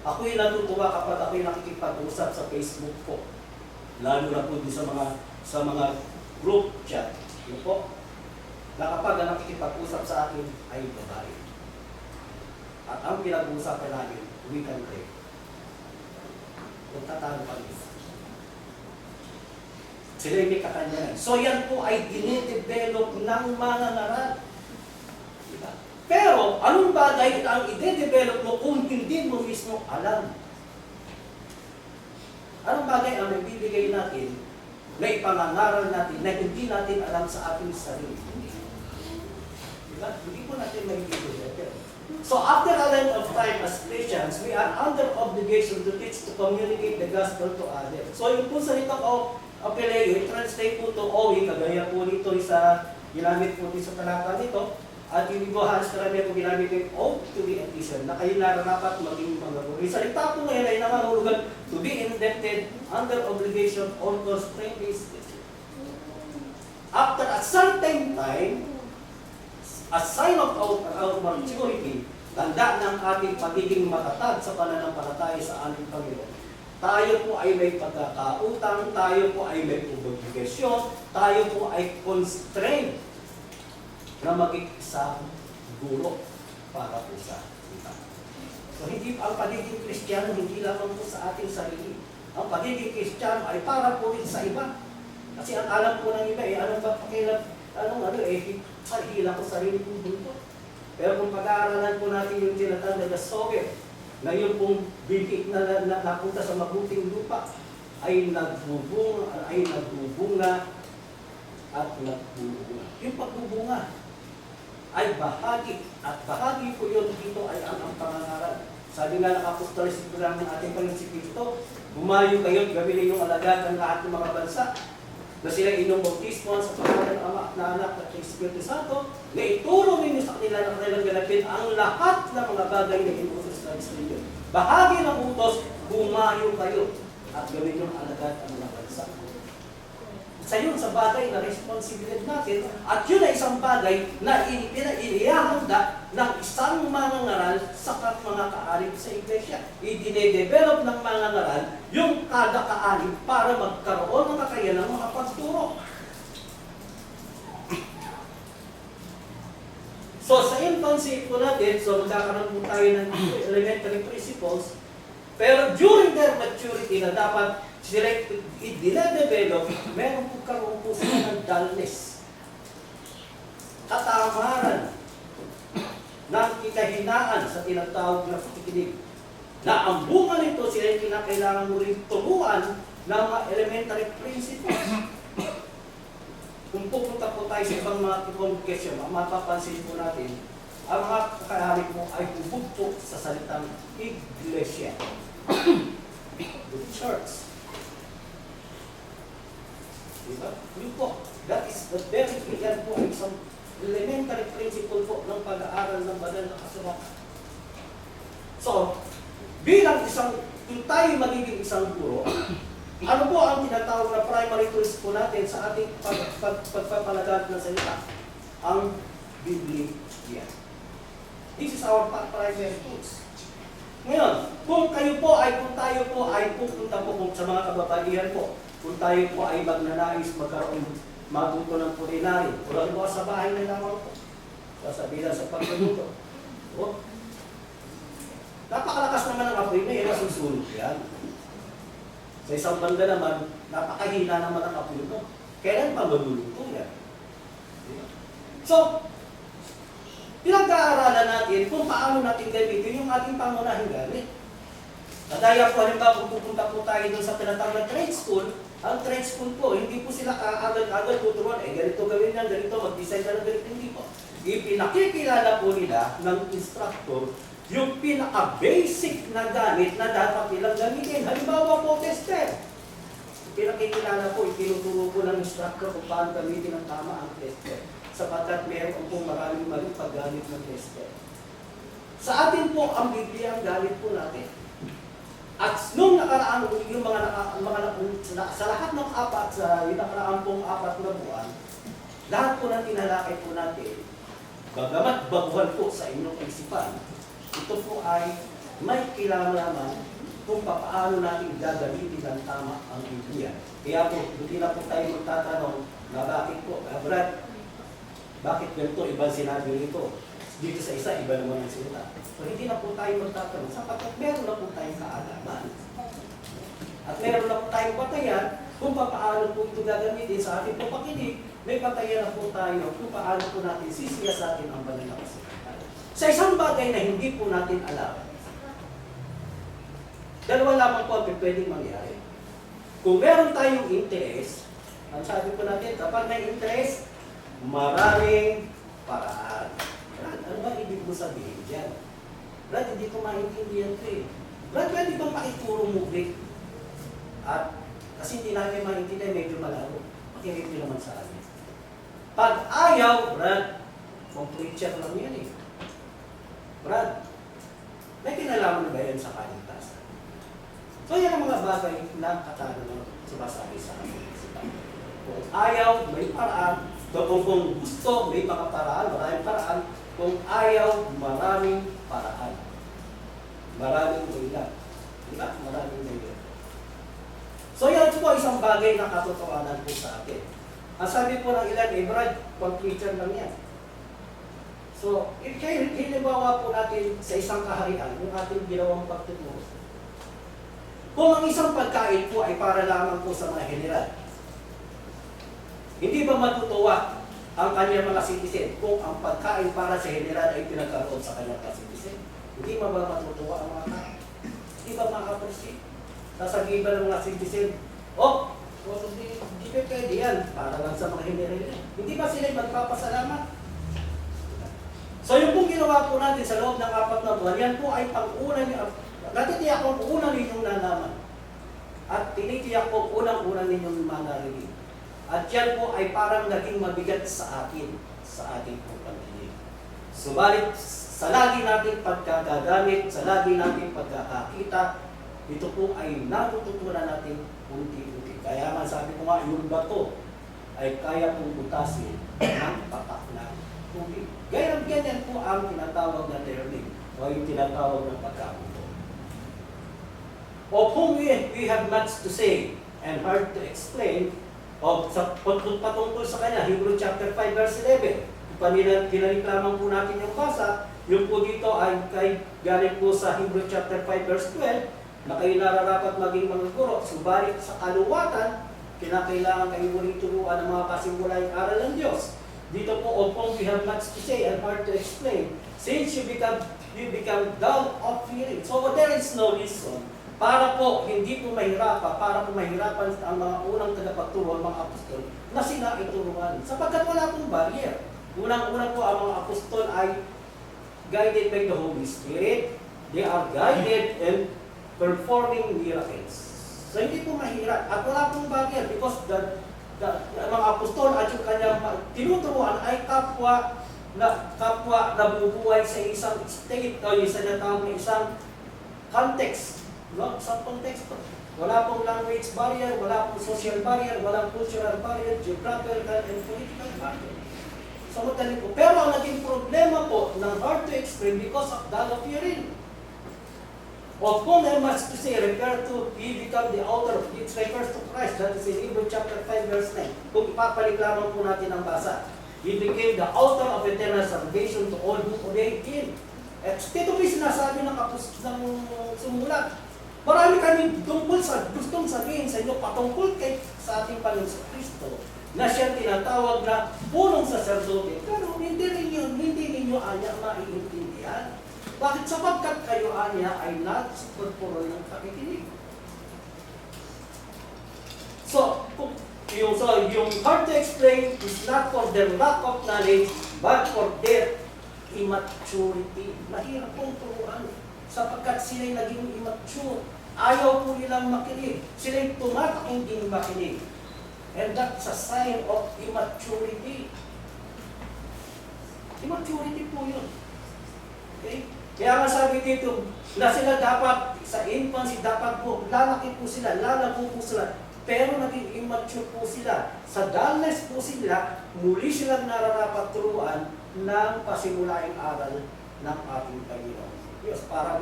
Ako'y natutuwa kapag ako'y nakikipag-usap sa Facebook ko. Lalo na po din sa mga group chat. Yun po, na kapag ang nakikipag-usap sa akin ay babae. At ang pinag-uusapan namin, we can pray. Kung tatalo kami. Sila yung may kakanyanan. So yan po ay dinidevelop ng mga ngaral. Diba? Pero, anong bagay ang i-develop mo kung hindi mo mismo alam? Anong bagay ang nagbibigay natin na ipangangaral natin na hindi natin alam sa ating sarili? Diba? Hindi po natin maibibigay. So after a length of time as Christians, we are under obligation to teach, to communicate the gospel to others. So yung po salita ko, apeleo, translate po to owi, kagaya po nito sa ginamit po sa talata nito, at yung ibo halos karamihan po ginamit yung oath to be addition, na kayo nararapat maging mga guru. Yung salita po ngayon ay nangangahulugan to be indebted, under obligation, or constraint is after a certain time, a sign of our maturity, tanda ng ating pagiging matatag sa pananampalataya sa ating Panginoon. Tayo po ay may pagkakautang, tayo po ay may obligasyon, tayo po ay constrained na maging isang guro para po sa kita. So hindi ang pagiging Kristiyano hindi lamang po sa ating sarili. Ang pagiging Kristiyano ay para po rin sa iba. Kasi ang alam po ng iba anong ba pakialam, hila ko sarili kong bunto. Pero kung pag-aaralan po natin yung tinatawag na sower, na yung pong bibig na napunta sa mabuting lupa, ay nagbubunga at nagbubunga. Yung pagbubunga ay bahagi, at bahagi po yun dito ay ang pangangaral. Sabi nga ng Apostol sa ng ating Panginoon si Cristo, bumayo kayo, gawin ninyong alagad ang lahat ng mga bansa, na sila inyong bautismo sa pangalan ng Ama na Anak at Espiritu Santo, na ituro ninyo sa kanila na kanilang ganapin ang lahat ng mga bagay na inuutos sa inyo. Bahagi ng utos, bumayo kayo at gawin yung alagad ang mga bansa. Sa yun, sa bagay na responsibilidad natin, at yun ay isang bagay na inihahanda ng isang mangangaral sa mga kaalip sa iglesia. I-develop ng mangangaral yung kada kaalip para magkaroon ng kakayanan ng mga pagturo. So sa infancy po natin, so magkakaroon po tayo ng elementary principles, pero during their maturity na dapat sila i-develop, meron po karoon po sila ng dullness, katamaran, ng kikahinaan sa tinatawag na pakikinig. Na ang bunga nito, sila yung kinakailangan mo rin turuan ng mga elementary principles. Kung pupunta po tayo sa ibang mga congregation, mapapansin po natin, ang mga kakahalik mo ay bubugto sa salitang iglesia. The church. Diba? Yun po. That is the very clear po, isang elementary principle po ng pag-aaral ng banal na kasulatan. So, bilang kung tayo magiging isang guro, ano po ang tinatawag na primary tools po natin sa ating pagpapalagat ng salita? Ang Biblia. This is our primary tools. Ngayon, kung tayo po ay pupunta po sa mga kababaihan po, kung tayo po ay magnanais matuto ng kulinary, wala po sa bahay na lamang po. Sasabihan sa pagluluto. O, napakalakas naman ang apoy na yan, nasusunod yan. Sa isang banda naman, napakahina naman ang apoy ito. Kailan pa magluluto yan? So, pinag-aaralan natin kung paano natin gamitin yung ating pangunahing gamit. Kadaya po, halimbawa, kung pupunta po tayo doon sa tinatawag na trade school, ang trade school po, hindi po sila agad-agad tuturuan, ganito gawin yan, ganito, mag-design ka ng ganito, hindi po. Ipinakikilala po nila ng instructor yung pinaka-basic na gamit na dapat nilang gamitin. Halimbawa po, tester. Pinakikilala po, itinuturo po ng instructor kung paano gamitin ang tama ang tester. Sapagkat meron po maraming maling paggamit ng tester. Sa atin po, ang Biblia ang gamit po natin. At nung nakaraan, yung sa lahat ng yung nakaraan pong 4 na buwan, lahat po ng tinalakay po natin, bagamat baguhan po sa inyong isipan, ito po ay may kailangan kung paano natin gagamitin ng tama ang Biblia. Kaya po, hindi na po tayo magtatanong na bakit po, Brad, bakit ganito, ibang sinabi rito? Dito sa isa, iba naman ang sinita. So, hindi na po tayo magtatanong sapagkat meron na po tayong kaalaman. At meron na po tayong batayan kung paano po ito gagamitin sa ating papakinig. May batayan na po tayo kung paano po natin sisiyasatin ang banal na kasulatan. Sa isang bagay na hindi po natin alam, dalawa lamang po ang pwedeng mangyari. Kung meron tayong interest, ang sabi po natin, kapag may interest, maraming paraan. Brad, ano ba ibig mo sabihin dyan? Brad, hindi ko maintindihan ito eh. Brad, pwede bang pakituro mo, Vic? At kasi hindi namin maintindihan, medyo malaro. Makinig nyo naman sa amin. Pag ayaw, Brad, kung preacher lang yan eh. Brad, may kinalaman ba yan sa kaligtasan? So yan ang mga bagay na katanungan sumasabi sa amin. Kung ayaw, may paraan. Kung gusto, may mga paraan, maraming paraan. Kung ayaw, maraming paraan. Maraming ilan. Diba? Maraming ilan. So yan po isang bagay na katotohanan po sa atin. Ang sabi po ng ilan, Brad, pang-preacher lang yan. So, hinibawa po natin sa isang kaharian, yung ating ginawang pagtuturo. Kung ang isang pagkain po ay para lamang po sa mga general, hindi ba matutuwa ang kanyang mga citizen kung ang pagkain para sa general ay pinagkaroon sa kanyang mga citizen? Hindi ba matutuwa ang mga tao? Hindi ba maka-appreciate? Sasabihin ba ng mga citizen, hindi pwede yan, para lang sa mga general yan. Hindi ba sila magpapasalamat? So yung pong ginawa po natin sa loob ng 4 na buwan, yan po ay pang-una niyo, natitiyak kong una ninyong nalaman. At tinitiyak kong unang-una ninyong manarinig. At yan po ay parang naging mabigat sa akin, sa ating pong pagdinig. Subalit, sa lagi nating pagkagagamit, sa lagi nating pagkakakita, ito po ay natututunan natin unti-unti. Kaya man sabi ko nga, yung bato ay kaya pong butasin ng patak na tubig. Ganyan po ang tinatawag na learning o yung tinatawag ng pagkakuto. Of whom we have much to say and hard to explain, patungkol sa kanya, Hebrew chapter 5 verse 11. Pinaliklaman po natin yung basa, yung po dito ay galing po sa Hebrew chapter 5 verse 12, na kayo nararapat maging mga guro, subalit sa kaluwatan, kinakailangan kayo muling turuan ng mga kasimulaing aral ng Diyos. Dito po, upon we have much to say and hard to explain, since you become dull of hearing. So there is no reason para po hindi po mahirapan ang mga unang tagapagturo, ang mga apostol, na sila ituruan. Sapagkat wala pong barrier. Unang-una po ang mga apostol ay guided by the Holy Spirit. They are guided and performing miracles. So hindi po mahirap. At wala pong barrier because the mga apostol at yung kanyang tinuturuan ay kapwa nabubuhay sa isang state o isang context. No? Isang konteksto. Wala pong language barrier, wala pong social barrier, wala pong cultural barrier, geographical and political barrier. So madali po. Pero ang naging problema po ng hard to explain because of dull of hearing. Of whom I must to say, refer to, he become the author of, it refers to Christ, that is in Hebrew chapter 5 verse 9. Kung ipapaliklaman po natin ang basa, he became the author of eternal salvation to all who obey him. At dito po sinasabi ng sumulat. Marami kami tungkol sa gustong sabihin sa inyo patungkol sa ating Panginoon sa Kristo na siya tinatawag na punong saserdote. Pero hindi ninyo anya maiintindihan. Bakit? Sapagkat kayo anya ay nagsuporporo ng pakikinig. So, yung hard to explain is not for their lack of knowledge, but for their immaturity. Mahirap pong turuan. Sapagkat sila'y naging immature. Ayaw po nilang makinig. Sila'y tumatak hindi makinig. And that's a sign of immaturity. Immaturity po yun. Okay? Kaya nga sabi dito, na sila dapat, sa infancy, dapat po, lalaki po sila, lalago po sila, pero naging immature po sila. Sa dullness po sila, muli silang nararapat turuan ng pasimulaing aral ng ating Panginoon. Diyos, para